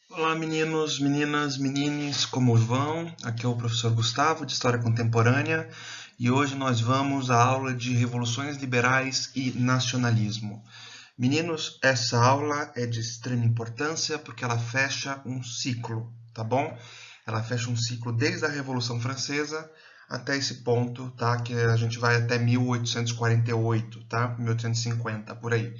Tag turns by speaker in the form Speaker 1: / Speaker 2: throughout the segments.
Speaker 1: Olá, meninos, meninas, menines, como vão? Aqui é o professor Gustavo, de História Contemporânea, e hoje nós vamos à aula de Revoluções Liberais e Nacionalismo. Meninos, essa aula é de extrema importância porque ela fecha um ciclo, tá bom? Ela fecha um ciclo desde a Revolução Francesa até esse ponto, tá? Que a gente vai até 1848, tá? 1850, por aí.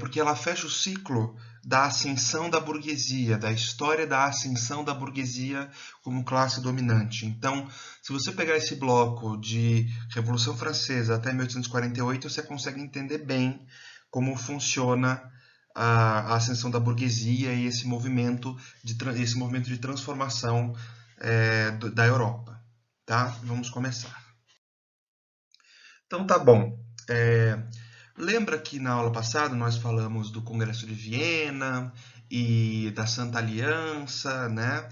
Speaker 1: Porque ela fecha o ciclo da ascensão da burguesia, da história da ascensão da burguesia como classe dominante. Então, se você pegar esse bloco de Revolução Francesa até 1848, você consegue entender bem como funciona a ascensão da burguesia e esse movimento de transformação da Europa. Tá? Vamos começar. Então, tá bom. É, Lembra que na aula passada nós falamos do Congresso de Viena e da Santa Aliança, né?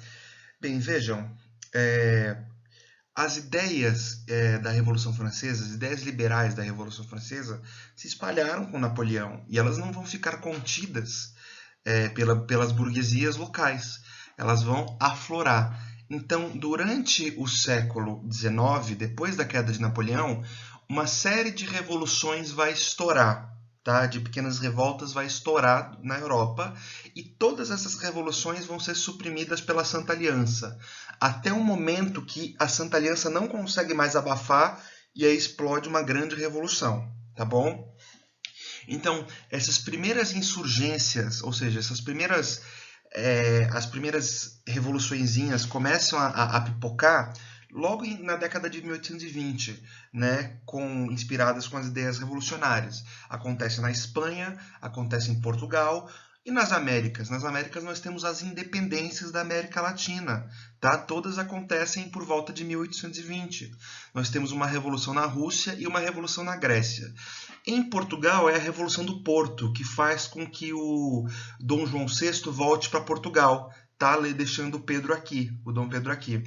Speaker 1: Bem, vejam, é, as ideias da Revolução Francesa, as ideias liberais da Revolução Francesa, se espalharam com Napoleão e elas não vão ficar contidas pelas burguesias locais, elas vão aflorar. Então, durante o século XIX, depois da queda de Napoleão, uma série de revoluções vai estourar, tá? De pequenas revoltas vai estourar na Europa e todas essas revoluções vão ser suprimidas pela Santa Aliança, até o momento que a Santa Aliança não consegue mais abafar e aí explode uma grande revolução, tá bom? Então, essas primeiras insurgências, ou seja, as primeiras revoluçõezinhas começam a pipocar logo na década de 1820, né, inspiradas com as ideias revolucionárias. Acontece na Espanha, acontece em Portugal e nas Américas. Nas Américas nós temos as independências da América Latina, tá? Todas acontecem por volta de 1820. Nós temos uma revolução na Rússia e uma revolução na Grécia. Em Portugal é a Revolução do Porto, que faz com que o Dom João VI volte para Portugal, tá? Deixando o Dom Pedro aqui.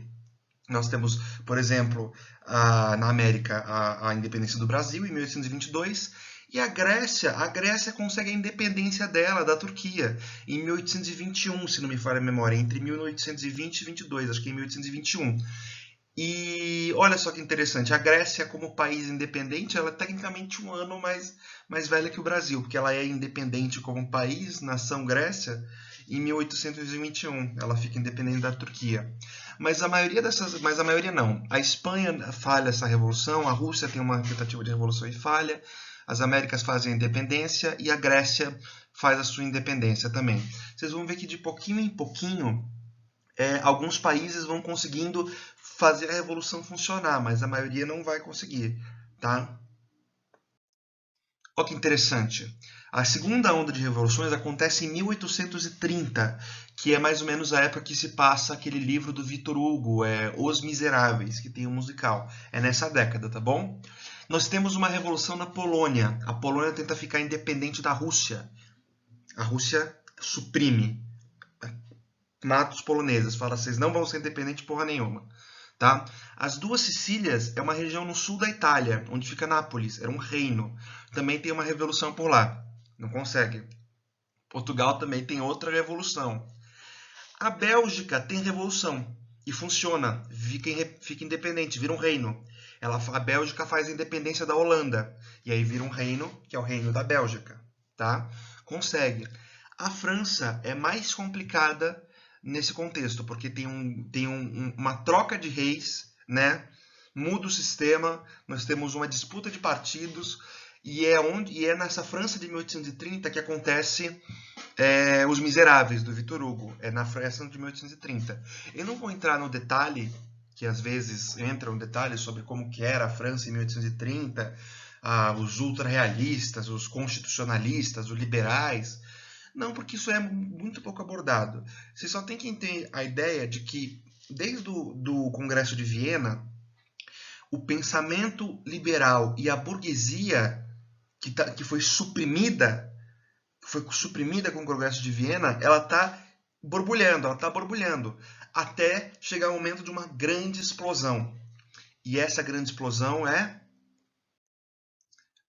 Speaker 1: Nós temos, por exemplo, na América, a independência do Brasil em 1822, e a Grécia consegue a independência dela da Turquia em 1821, se não me falha a memória, entre 1820 e 22, acho que em 1821. E olha só que interessante, a Grécia, como país independente, ela é tecnicamente um ano mais velha que o Brasil, porque ela é independente como país, nação Grécia, em 1821. Ela fica independente da Turquia. Mas a maioria não. A Espanha falha essa revolução, a Rússia tem uma tentativa de revolução e falha, as Américas fazem a independência e a Grécia faz a sua independência também. Vocês vão ver que de pouquinho em pouquinho alguns países vão conseguindo fazer a revolução funcionar, mas a maioria não vai conseguir, tá? Olha que interessante. A segunda onda de revoluções acontece em 1830, que é mais ou menos a época que se passa aquele livro do Victor Hugo, Os Miseráveis, que tem um musical. É nessa década, tá bom? Nós temos uma revolução na Polônia. A Polônia tenta ficar independente da Rússia. A Rússia suprime, mata os poloneses, fala vocês não vão ser independentes porra nenhuma. Tá? As duas Sicílias é uma região no sul da Itália, onde fica Nápoles, era um reino. Também tem uma revolução por lá, não consegue. Portugal também tem outra revolução. A Bélgica tem revolução e funciona, fica independente, vira um reino. A Bélgica faz a independência da Holanda e aí vira um reino, que é o reino da Bélgica. Tá? Consegue. A França é mais complicada nesse contexto, porque tem uma troca de reis, né? Muda o sistema, nós temos uma disputa de partidos, e é nessa França de 1830 que acontece Os Miseráveis, do Victor Hugo. É na França de 1830. Eu não vou entrar no detalhe, que às vezes entram detalhes sobre como que era a França em 1830, os ultra-realistas, os constitucionalistas, os liberais. Não, porque isso é muito pouco abordado. Você só tem que ter a ideia de que, desde o do Congresso de Viena, o pensamento liberal e a burguesia que foi suprimida com o Congresso de Viena, ela está borbulhando, até chegar o momento de uma grande explosão. E essa grande explosão é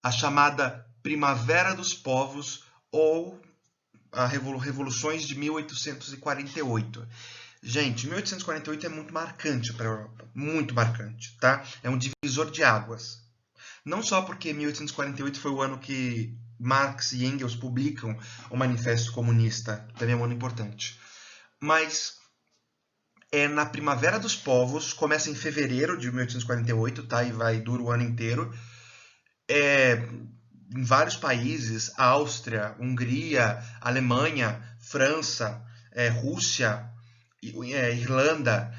Speaker 1: a chamada Primavera dos Povos, ou revoluções de 1848. Gente, 1848 é muito marcante para a Europa, muito marcante, tá? É um divisor de águas. Não só porque 1848 foi o ano que Marx e Engels publicam o Manifesto Comunista, também é um ano importante, mas é na Primavera dos Povos, começa em fevereiro de 1848, tá? E dura o ano inteiro. Em vários países, Áustria, Hungria, Alemanha, França, Rússia, Irlanda,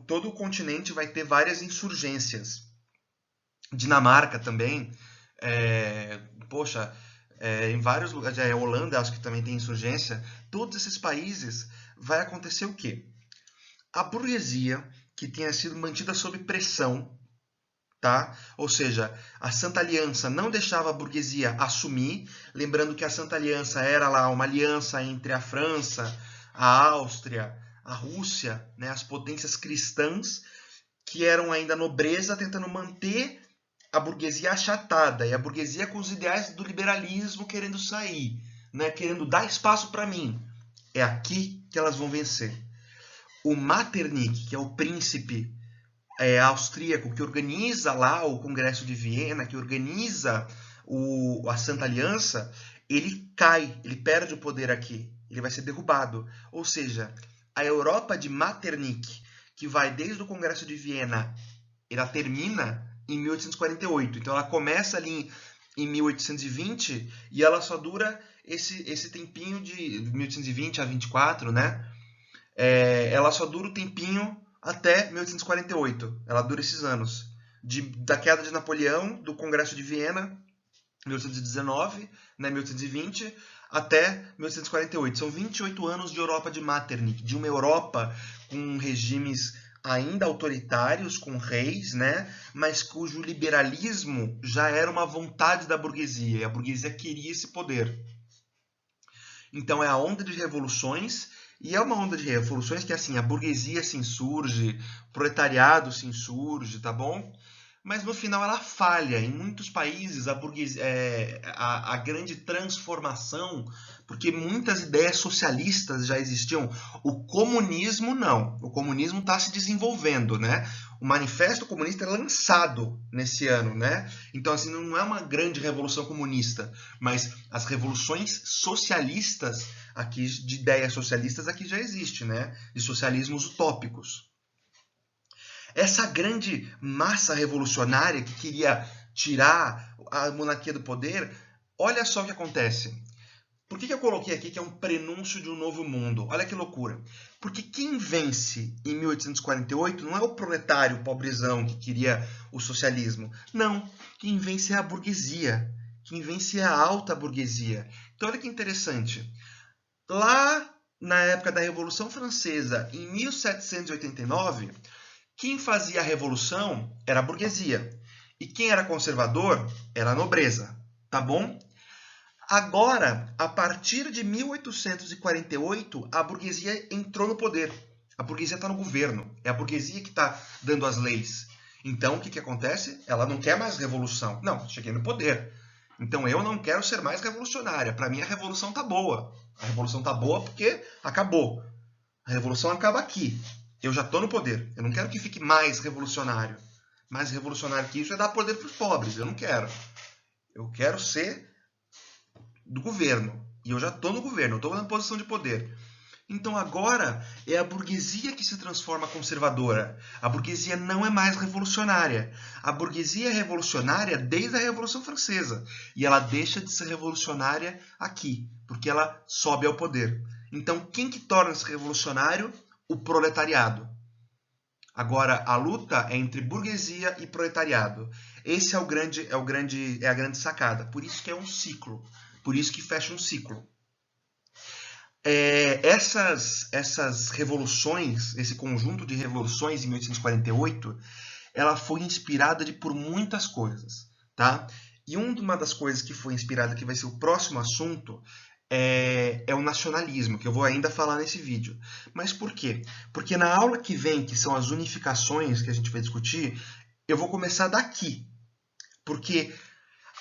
Speaker 1: todo o continente vai ter várias insurgências. Dinamarca também, em vários lugares, Holanda acho que também tem insurgência. Todos esses países vai acontecer o quê? A burguesia, que tinha sido mantida sob pressão, tá? Ou seja, a Santa Aliança não deixava a burguesia assumir, lembrando que a Santa Aliança era lá uma aliança entre a França, a Áustria, a Rússia, né, as potências cristãs, que eram ainda nobreza, tentando manter a burguesia achatada, e a burguesia com os ideais do liberalismo querendo sair, né, querendo dar espaço para mim. É aqui que elas vão vencer. O Metternich, que é o príncipe austríaco que organiza lá o Congresso de Viena, que organiza a Santa Aliança, ele cai, ele perde o poder aqui, ele vai ser derrubado. Ou seja, a Europa de Metternich, que vai desde o Congresso de Viena, ela termina em 1848. Então ela começa ali em 1820 e ela só dura esse tempinho de 1820 a 24, né? Ela só dura o tempinho até 1848. Ela dura esses anos. Da queda de Napoleão, do Congresso de Viena, 1819, né, 1820, até 1848. São 28 anos de Europa de Metternich, de uma Europa com regimes ainda autoritários, com reis, né, mas cujo liberalismo já era uma vontade da burguesia, e a burguesia queria esse poder. Então é a onda de revoluções, e é uma onda de revoluções que assim, a burguesia se insurge, o proletariado se insurge, tá bom? Mas no final ela falha. Em muitos países a grande transformação, porque muitas ideias socialistas já existiam. O comunismo não. O comunismo está se desenvolvendo, né? O Manifesto Comunista é lançado nesse ano, né? Então assim não é uma grande revolução comunista, mas as revoluções socialistas aqui, de ideias socialistas aqui já existe, né? De socialismos utópicos. Essa grande massa revolucionária que queria tirar a monarquia do poder, olha só o que acontece. Por que eu coloquei aqui que é um prenúncio de um novo mundo? Olha que loucura. Porque quem vence em 1848 não é o proletário pobrezão que queria o socialismo. Não. Quem vence é a burguesia. Quem vence é a alta burguesia. Então olha que interessante. Lá na época da Revolução Francesa, em 1789, quem fazia a revolução era a burguesia. E quem era conservador era a nobreza. Tá bom? Agora, a partir de 1848, a burguesia entrou no poder. A burguesia está no governo. É a burguesia que está dando as leis. Então, o que acontece? Ela não quer mais revolução. Não, cheguei no poder. Então, eu não quero ser mais revolucionária. Para mim, a revolução está boa. A revolução está boa porque acabou. A revolução acaba aqui. Eu já estou no poder. Eu não quero que fique mais revolucionário. Mais revolucionário que isso é dar poder para os pobres. Eu não quero. Eu quero ser do governo. E eu já estou no governo. Eu estou na posição de poder. Então agora é a burguesia que se transforma conservadora. A burguesia não é mais revolucionária. A burguesia é revolucionária desde a Revolução Francesa. E ela deixa de ser revolucionária aqui, porque ela sobe ao poder. Então quem que torna-se revolucionário? O proletariado. Agora, a luta é entre burguesia e proletariado. Esse é a grande sacada. Por isso que é um ciclo. Por isso que fecha um ciclo. Essas revoluções, esse conjunto de revoluções em 1848, ela foi inspirada por muitas coisas, tá? E uma das coisas que foi inspirada, que vai ser o próximo assunto, é o nacionalismo, que eu vou ainda falar nesse vídeo. Mas por quê? Porque na aula que vem, que são as unificações que a gente vai discutir, eu vou começar daqui. Porque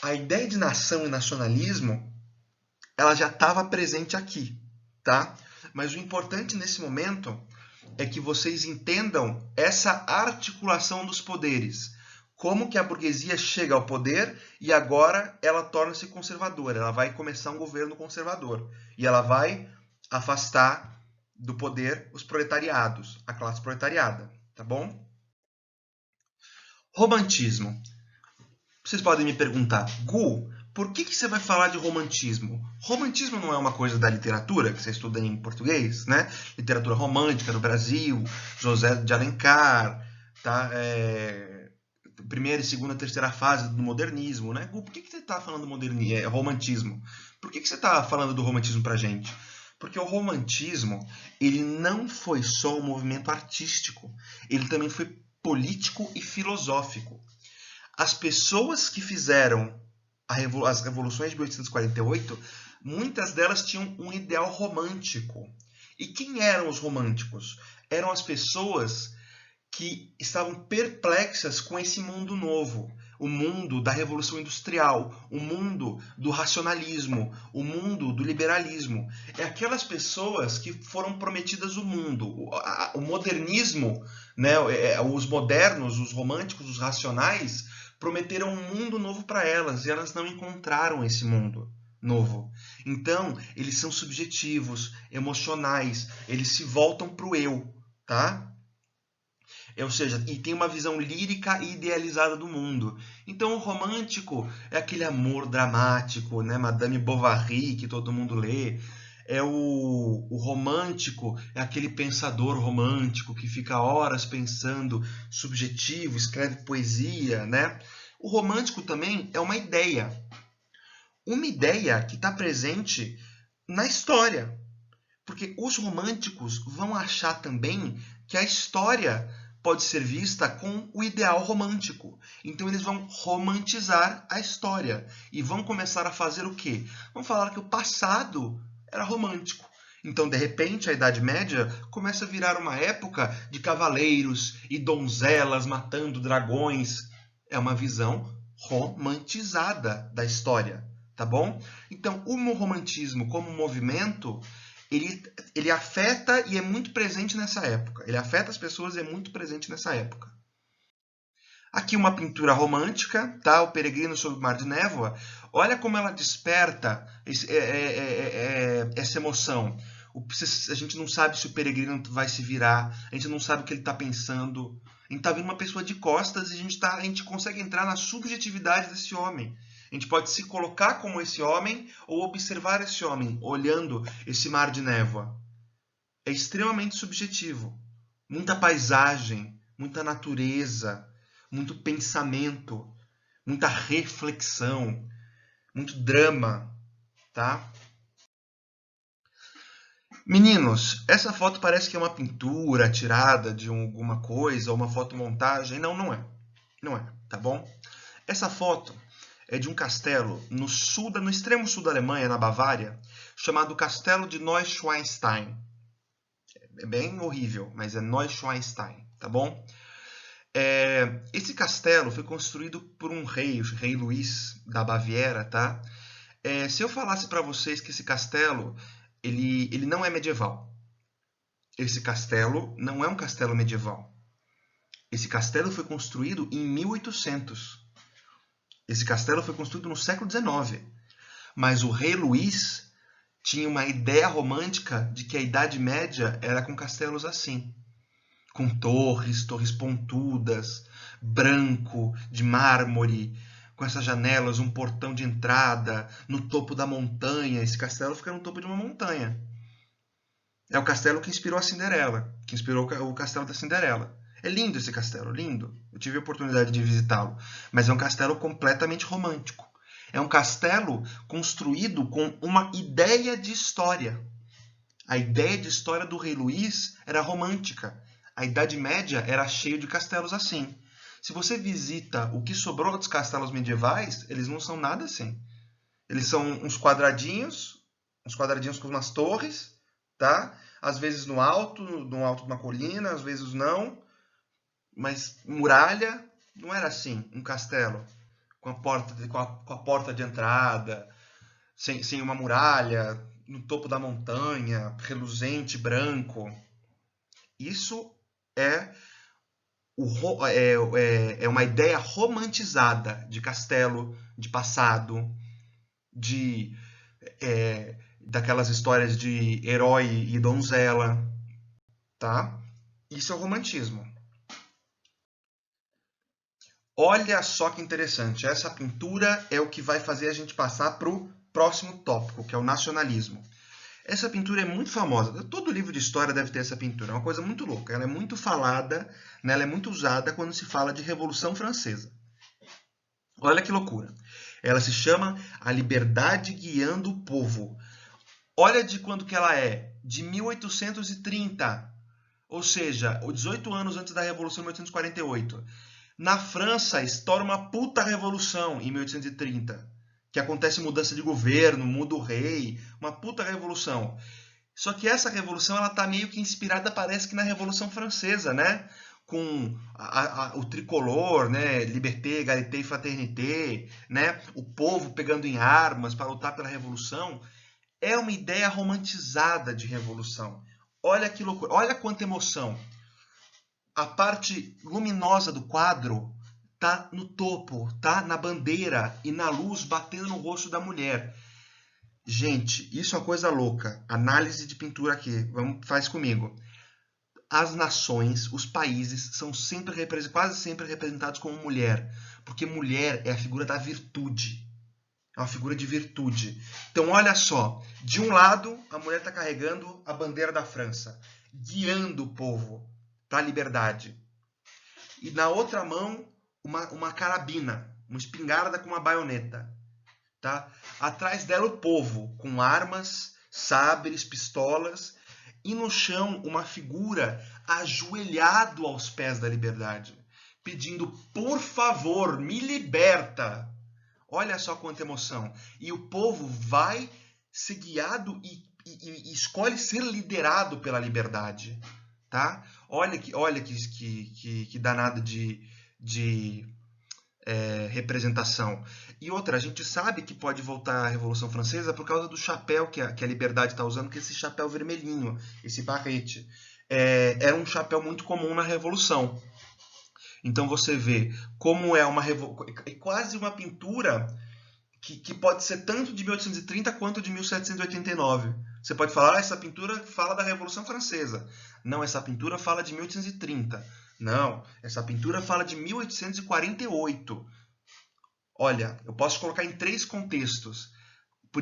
Speaker 1: a ideia de nação e nacionalismo ela já estava presente aqui, tá? Mas o importante nesse momento é que vocês entendam essa articulação dos poderes. Como que a burguesia chega ao poder e agora ela torna-se conservadora. Ela vai começar um governo conservador. E ela vai afastar do poder os proletariados, a classe proletariada, tá bom? Romantismo. Vocês podem me perguntar, Gu, por que você vai falar de romantismo? Romantismo não é uma coisa da literatura, que você estuda em português, né? Literatura romântica do Brasil, José de Alencar, tá? Primeira, segunda, terceira fase do modernismo, né? Gu, por que você está falando do romantismo? Por que você está falando do romantismo pra gente? Porque o romantismo, ele não foi só um movimento artístico, ele também foi político e filosófico. As pessoas que fizeram as revoluções de 1848, muitas delas tinham um ideal romântico. E quem eram os românticos? Eram as pessoas que estavam perplexas com esse mundo novo, o mundo da Revolução Industrial, o mundo do racionalismo, o mundo do liberalismo. É aquelas pessoas que foram prometidas o mundo. O modernismo, né, os modernos, os românticos, os racionais, prometeram um mundo novo para elas e elas não encontraram esse mundo novo. Então, eles são subjetivos, emocionais, eles se voltam para o eu, tá? Ou seja, e tem uma visão lírica e idealizada do mundo. Então o romântico é aquele amor dramático, né? Madame Bovary, que todo mundo lê. O romântico é aquele pensador romântico que fica horas pensando, subjetivo, escreve poesia, né? O romântico também é uma ideia. Uma ideia que está presente na história. Porque os românticos vão achar também que a história pode ser vista com o ideal romântico. Então eles vão romantizar a história e vão começar a fazer o quê? Vão falar que o passado era romântico. Então, de repente, a Idade Média começa a virar uma época de cavaleiros e donzelas matando dragões. É uma visão romantizada da história, tá bom? Então, o romantismo como movimento ele afeta e é muito presente nessa época. Ele afeta as pessoas e é muito presente nessa época. Aqui uma pintura romântica, tá? O Peregrino sob o Mar de Névoa. Olha como ela desperta essa emoção. A gente não sabe se o peregrino vai se virar, a gente não sabe o que ele está pensando. A gente está vendo uma pessoa de costas e a gente consegue entrar na subjetividade desse homem. A gente pode se colocar como esse homem ou observar esse homem, olhando esse mar de névoa. É extremamente subjetivo. Muita paisagem, muita natureza, muito pensamento, muita reflexão, muito drama, tá? Meninos, essa foto parece que é uma pintura tirada de alguma coisa, ou uma fotomontagem. Não, não é. Não é, tá bom? Essa foto é de um castelo no extremo sul da Alemanha, na Bavária, chamado Castelo de Neuschwanstein. É bem horrível, mas é Neuschwanstein, tá bom? Esse castelo foi construído por um rei, o rei Luís da Baviera, tá? Se eu falasse para vocês que esse castelo ele não é medieval. Esse castelo não é um castelo medieval. Esse castelo foi construído em 1800. Esse castelo foi construído no século XIX. Mas o rei Luís tinha uma ideia romântica de que a Idade Média era com castelos assim. Com torres pontudas, branco, de mármore, com essas janelas, um portão de entrada, no topo da montanha. Esse castelo fica no topo de uma montanha. É o castelo que inspirou a Cinderela, que inspirou o castelo da Cinderela. É lindo esse castelo, lindo. Eu tive a oportunidade de visitá-lo. Mas é um castelo completamente romântico. É um castelo construído com uma ideia de história. A ideia de história do rei Luís era romântica. A Idade Média era cheia de castelos assim. Se você visita o que sobrou dos castelos medievais, eles não são nada assim. Eles são uns quadradinhos com umas torres, tá? Às vezes no alto de uma colina, às vezes não. Mas muralha não era assim, um castelo com a porta de entrada, sem uma muralha, no topo da montanha, reluzente, branco. Isso é, é uma ideia romantizada de castelo, de passado, de daquelas histórias de herói e donzela, tá? Isso é o romantismo. Olha só que interessante, essa pintura é o que vai fazer a gente passar para o próximo tópico, que é o nacionalismo. Essa pintura é muito famosa, todo livro de história deve ter essa pintura, é uma coisa muito louca, ela é muito falada, né? Ela é muito usada quando se fala de Revolução Francesa. Olha que loucura. Ela se chama A Liberdade Guiando o Povo. Olha de quando que ela é, de 1830, ou seja, 18 anos antes da Revolução de 1848. Na França, estoura uma puta revolução em 1830, que acontece mudança de governo, muda o rei, uma puta revolução. Só que essa revolução ela tá meio que inspirada, parece que na Revolução Francesa, né? Com o tricolor, né? Liberté, égalité e fraternité, né? O povo pegando em armas para lutar pela revolução. É uma ideia romantizada de revolução. Olha que loucura, olha quanta emoção. A parte luminosa do quadro tá no topo, tá na bandeira e na luz batendo no rosto da mulher. Gente, isso é uma coisa louca. Análise de pintura aqui, faz comigo. As nações, os países são sempre quase sempre representados como mulher, porque mulher é a figura da virtude. É uma figura de virtude. Então, olha só. De um lado, a mulher está carregando a bandeira da França, guiando o povo para a liberdade. E na outra mão, uma carabina, uma espingarda com uma baioneta. Tá? Atrás dela, o povo, com armas, sabres, pistolas. E no chão, uma figura ajoelhado aos pés da liberdade, pedindo, por favor, me liberta. Olha só quanta emoção. E o povo vai ser guiado e escolhe ser liderado pela liberdade. Tá? Olha que danado de representação. E outra, a gente sabe que pode voltar à Revolução Francesa por causa do chapéu que a liberdade está usando, que é esse chapéu vermelhinho, esse barrete. Era um chapéu muito comum na Revolução. Então você vê como é quase uma pintura que pode ser tanto de 1830 quanto de 1789. Você pode falar, essa pintura fala da Revolução Francesa. Não, essa pintura fala de 1830. Não, essa pintura fala de 1848. Olha, eu posso colocar em 3 contextos.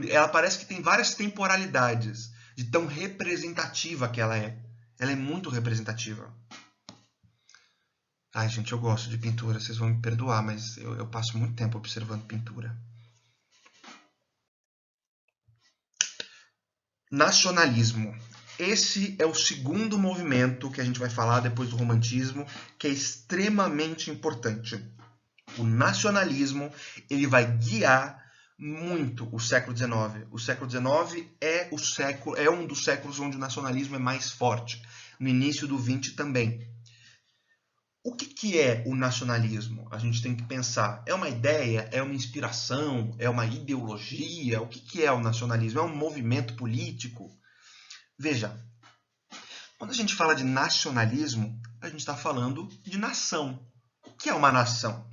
Speaker 1: Ela parece que tem várias temporalidades, de tão representativa que ela é. Ela é muito representativa. Ai, gente, eu gosto de pintura, vocês vão me perdoar, mas eu passo muito tempo observando pintura. Nacionalismo. Esse é o segundo movimento que a gente vai falar depois do romantismo, que é extremamente importante. O nacionalismo ele vai guiar muito o século XIX. O século XIX é um dos séculos onde o nacionalismo é mais forte. No início do XX também. O que é o nacionalismo? A gente tem que pensar. É uma ideia? É uma inspiração? É uma ideologia? O que é o nacionalismo? É um movimento político? Veja, quando a gente fala de nacionalismo, a gente está falando de nação. O que é uma nação?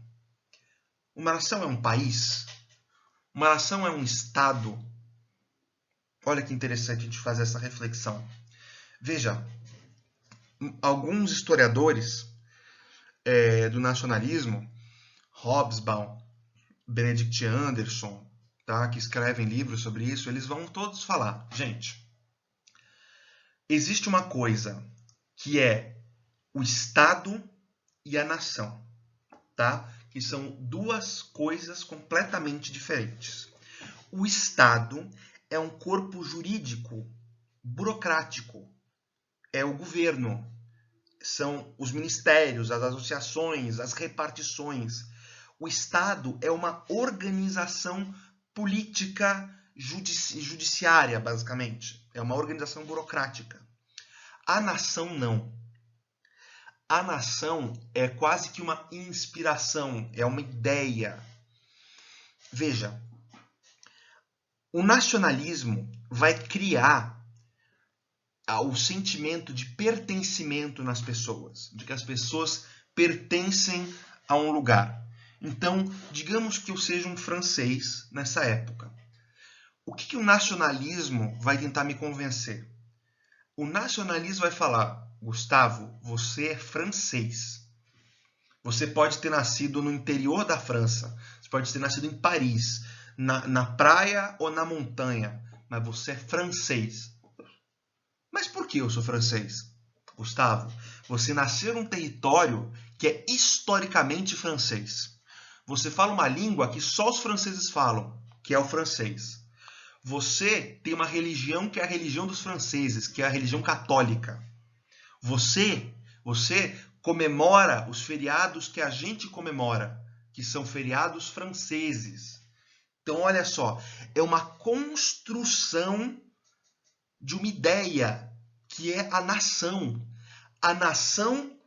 Speaker 1: Uma nação é um país? Uma nação é um estado? Olha que interessante a gente fazer essa reflexão. Veja, alguns historiadores do nacionalismo, Hobsbawm, Benedict Anderson, tá, que escrevem livros sobre isso, eles vão todos falar, gente, existe uma coisa que é o Estado e a nação, tá? Que são duas coisas completamente diferentes. O Estado é um corpo jurídico, burocrático, é o governo, são os ministérios, as associações, as repartições. O Estado é uma organização política judiciária, basicamente. É uma organização burocrática. A nação não. A nação é quase que uma inspiração, é uma ideia. Veja, O nacionalismo vai criar o sentimento de pertencimento nas pessoas, de que as pessoas pertencem a um lugar. Então, digamos que eu seja um francês nessa época. O que o nacionalismo vai tentar me convencer? O nacionalismo vai falar: Gustavo, você é francês. Você pode ter nascido no interior da França, você pode ter nascido em Paris, na praia ou na montanha, mas você é francês. Mas por que eu sou francês? Gustavo, você nasceu num território que é historicamente francês. Você fala uma língua que só os franceses falam, que é o francês. Você tem uma religião que é a religião dos franceses, que é a religião católica. Você comemora os feriados que a gente comemora, que são feriados franceses. Então, olha só, é uma construção de uma ideia que é a nação. A nação,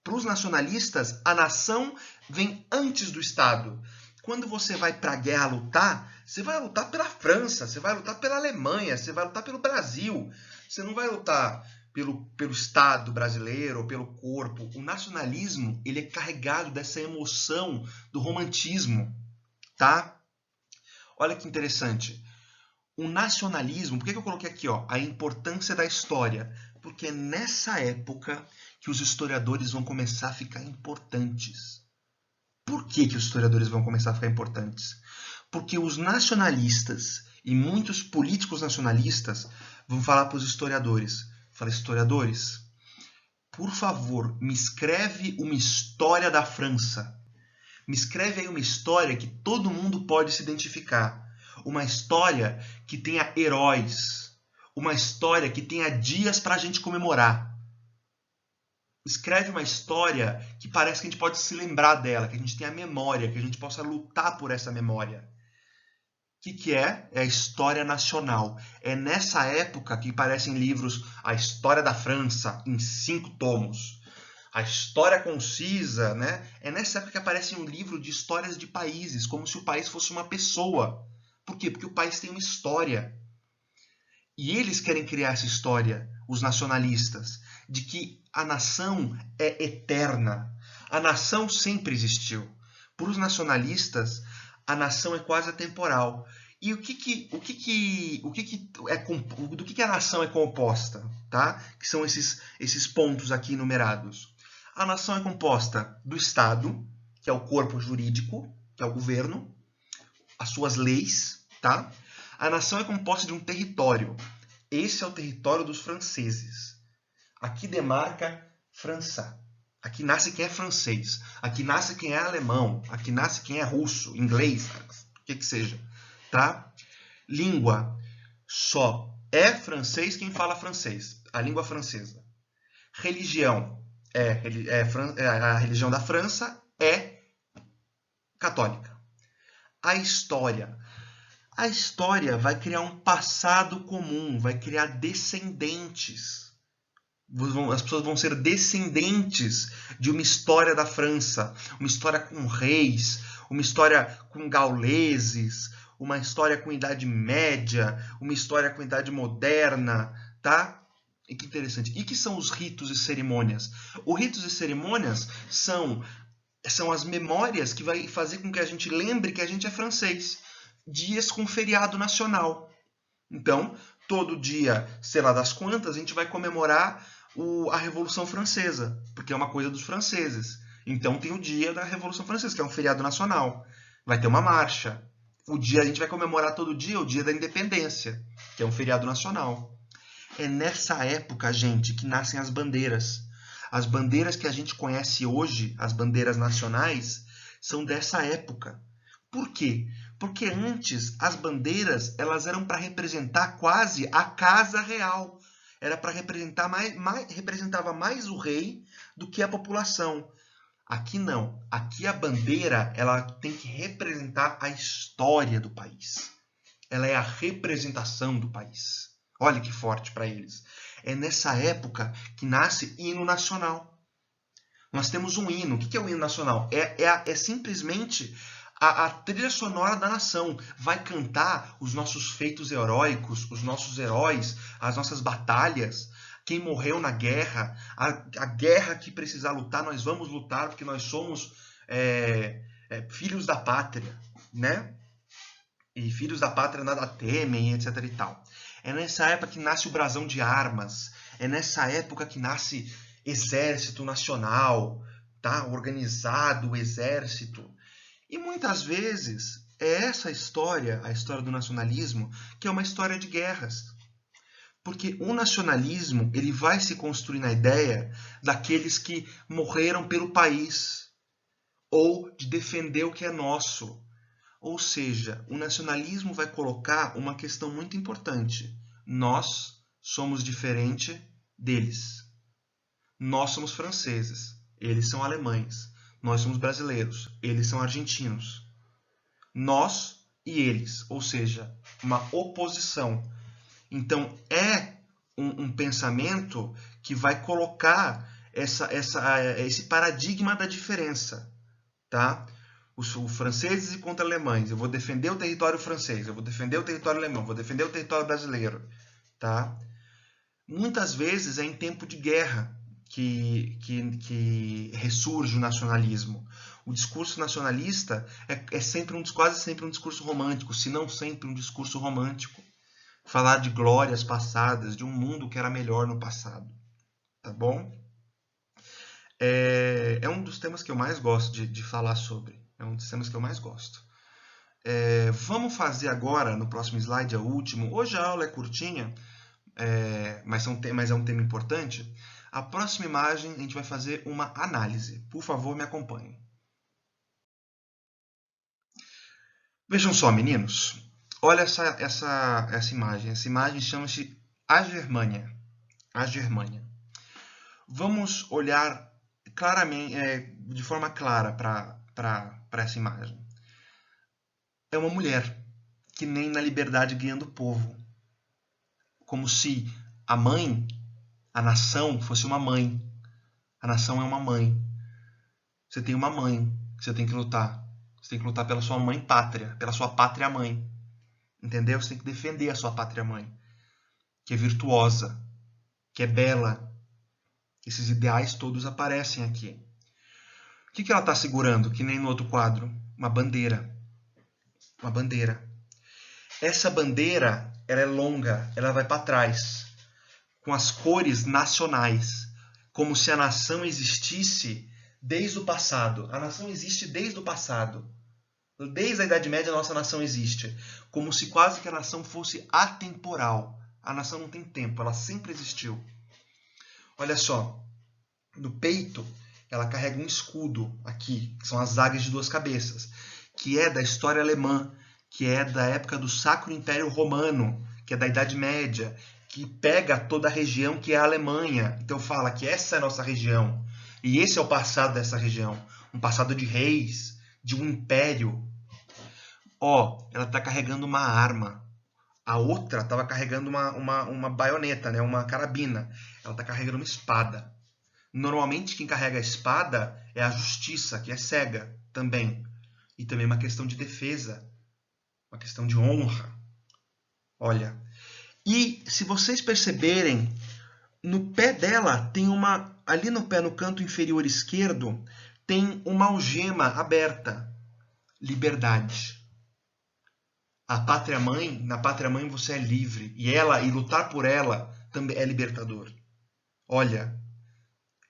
Speaker 1: para os nacionalistas, a nação vem antes do Estado. Quando você vai para a guerra lutar, você vai lutar pela França, você vai lutar pela Alemanha, você vai lutar pelo Brasil. Você não vai lutar pelo Estado brasileiro ou pelo corpo. O nacionalismo, ele é carregado dessa emoção do romantismo, tá? Olha que interessante. O nacionalismo, por que eu coloquei aqui, ó, a importância da história? Porque é nessa época que os historiadores vão começar a ficar importantes. Por que os historiadores vão começar a ficar importantes? Porque os nacionalistas e muitos políticos nacionalistas vão falar para os historiadores. Fala, historiadores, por favor, me escreve uma história da França. Me escreve aí uma história que todo mundo pode se identificar. Uma história que tenha heróis. Uma história que tenha dias para a gente comemorar. Escreve uma história que parece que a gente pode se lembrar dela, que a gente tenha memória, que a gente possa lutar por essa memória. O que é? É a história nacional. É nessa época que aparecem livros A História da França, em 5 tomos. A História Concisa, né? É nessa época que aparece um livro de histórias de países, como se o país fosse uma pessoa. Por quê? Porque o país tem uma história. E eles querem criar essa história, os nacionalistas, de que a nação é eterna. A nação sempre existiu. Para os nacionalistas, a nação é quase atemporal. E do que a nação é composta, tá? Que são esses pontos aqui enumerados. A nação é composta do Estado, que é o corpo jurídico, que é o governo, as suas leis, tá? A nação é composta de um território. Esse é o território dos franceses. Aqui demarca França. Aqui nasce quem é francês. Aqui nasce quem é alemão. Aqui nasce quem é russo, inglês, o que seja. Tá? Língua. Só é francês quem fala francês. A língua francesa. Religião. A religião da França é católica. A história. A história vai criar um passado comum, vai criar descendentes. As pessoas vão ser descendentes de uma história da França, uma história com reis, uma história com gauleses, uma história com Idade Média, uma história com Idade Moderna, tá? E que interessante. E que são os ritos e cerimônias? Os ritos e cerimônias são as memórias que vai fazer com que a gente lembre que a gente é francês. Dias com feriado nacional. Então, todo dia, sei lá das quantas, a gente vai comemorar a Revolução Francesa, porque é uma coisa dos franceses. Então tem o dia da Revolução Francesa, que é um feriado nacional. Vai ter uma marcha. O dia a gente vai comemorar todo dia o dia da Independência, que é um feriado nacional. É nessa época, gente, que nascem as bandeiras. As bandeiras que a gente conhece hoje, as bandeiras nacionais, são dessa época. Por quê? Porque antes as bandeiras elas eram para representar quase a casa real. Era para representar representava mais o rei do que a população. Aqui não. Aqui a bandeira ela tem que representar a história do país. Ela é a representação do país. Olha que forte para eles. É nessa época que nasce hino nacional. Nós temos um hino. O que é o hino nacional? É simplesmente a trilha sonora da nação, vai cantar os nossos feitos heróicos, os nossos heróis, as nossas batalhas, quem morreu na guerra, a guerra que precisar lutar, nós vamos lutar porque nós somos filhos da pátria, né? E filhos da pátria nada temem, etc e tal. É nessa época que nasce o brasão de armas, é nessa época que nasce exército nacional, tá? Organizado, o exército. E muitas vezes é essa história, a história do nacionalismo, que é uma história de guerras. Porque o nacionalismo ele vai se construir na ideia daqueles que morreram pelo país ou de defender o que é nosso. Ou seja, o nacionalismo vai colocar uma questão muito importante. Nós somos diferente deles. Nós somos franceses, eles são alemães. Nós somos brasileiros, eles são argentinos. Nós e eles, ou seja, uma oposição. Então é um pensamento que vai colocar esse paradigma da diferença, tá? Os franceses e contra alemães. Eu vou defender o território francês, eu vou defender o território alemão, eu vou defender o território brasileiro, tá? Muitas vezes é em tempo de guerra que ressurge o nacionalismo. O discurso nacionalista é sempre quase sempre um discurso romântico, se não sempre um discurso romântico. Falar de glórias passadas, de um mundo que era melhor no passado, tá bom? É um dos temas que eu mais gosto de falar sobre. É um dos temas que eu mais gosto. Vamos fazer agora, no próximo slide, é o último. Hoje a aula é curtinha, mas é um tema importante. A próxima imagem a gente vai fazer uma análise. Por favor, me acompanhem. Vejam só, meninos. Olha essa imagem. Essa imagem chama-se A Germânia. A Germânia. Vamos olhar claramente, de forma clara para essa imagem. É uma mulher que nem na liberdade guiando o povo. Como se a mãe, a nação, fosse uma mãe. A nação é uma mãe. Você tem uma mãe que você tem que lutar. Você tem que lutar pela sua mãe pátria, pela sua pátria mãe. Entendeu? Você tem que defender a sua pátria mãe, que é virtuosa, que é bela. Esses ideais todos aparecem aqui. O que ela está segurando, que nem no outro quadro? Uma bandeira. Uma bandeira. Essa bandeira, ela é longa, ela vai para trás, com as cores nacionais, como se a nação existisse desde o passado. A nação existe desde o passado. Desde a Idade Média, a nossa nação existe. Como se quase que a nação fosse atemporal. A nação não tem tempo, ela sempre existiu. Olha só, no peito, ela carrega um escudo aqui, que são as águias de duas cabeças, que é da história alemã, que é da época do Sacro Império Romano, que é da Idade Média, que pega toda a região que é a Alemanha. Então fala que essa é a nossa região. E esse é o passado dessa região. Um passado de reis, de um império. Ela está carregando uma arma. A outra estava carregando uma baioneta, né? Uma carabina. Ela está carregando uma espada. Normalmente quem carrega a espada é a justiça, que é cega também. E também uma questão de defesa. Uma questão de honra. Olha. E se vocês perceberem, no pé dela tem ali no pé, no canto inferior esquerdo, tem uma algema aberta. Liberdade. A pátria mãe, na pátria mãe você é livre. E lutar por ela também é libertador. Olha,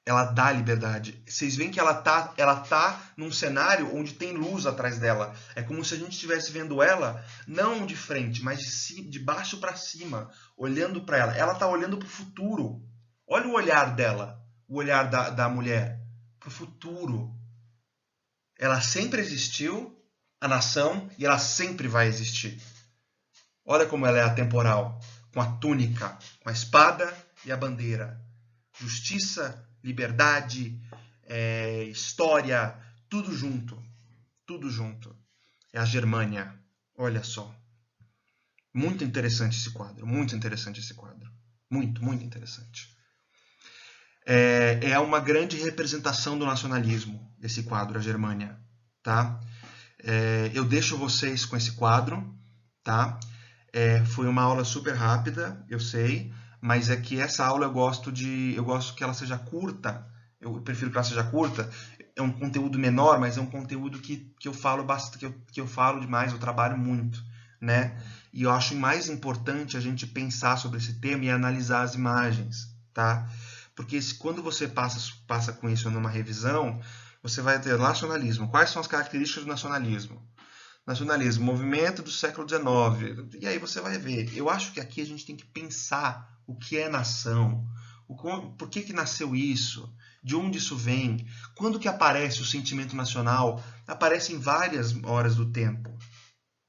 Speaker 1: ela dá liberdade. Vocês veem que ela tá num cenário onde tem luz atrás dela. É como se a gente estivesse vendo ela, não de frente, mas de baixo para cima, olhando para ela. Ela tá olhando para o futuro. Olha o olhar dela, o olhar da mulher, para o futuro. Ela sempre existiu, a nação, e ela sempre vai existir. Olha como ela é atemporal, com a túnica, com a espada e a bandeira. Justiça, liberdade, história, tudo junto. Tudo junto. É a Germânia. Olha só. Muito interessante esse quadro. Muito interessante esse quadro. Muito, muito interessante. É uma grande representação do nacionalismo, esse quadro, a Germânia. Tá? Eu deixo vocês com esse quadro, tá? Foi uma aula super rápida, eu sei, mas é que essa aula eu gosto que ela seja curta. Eu prefiro que ela seja curta. É um conteúdo menor, mas é um conteúdo que eu falo bastante, que eu falo demais, eu trabalho muito, né? E eu acho mais importante a gente pensar sobre esse tema e analisar as imagens, tá? Porque quando você passa com isso numa revisão, você vai ter nacionalismo. Quais são as características do nacionalismo? Nacionalismo, movimento do século XIX. E aí você vai ver. Eu acho que aqui a gente tem que pensar o que é nação, por que nasceu isso, de onde isso vem, quando que aparece o sentimento nacional. Aparece em várias horas do tempo.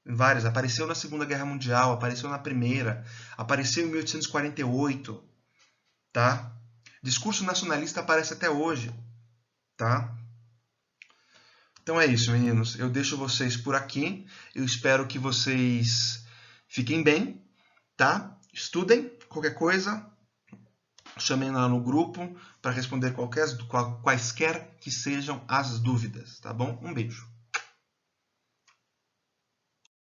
Speaker 1: Em várias. Apareceu na Segunda Guerra Mundial, apareceu na Primeira, apareceu em 1848, tá? Discurso nacionalista aparece até hoje, tá? Então é isso, meninos. Eu deixo vocês por aqui. Eu espero que vocês fiquem bem, tá? Estudem. Qualquer coisa, chamem lá no grupo para responder quaisquer que sejam as dúvidas, tá bom? Um beijo.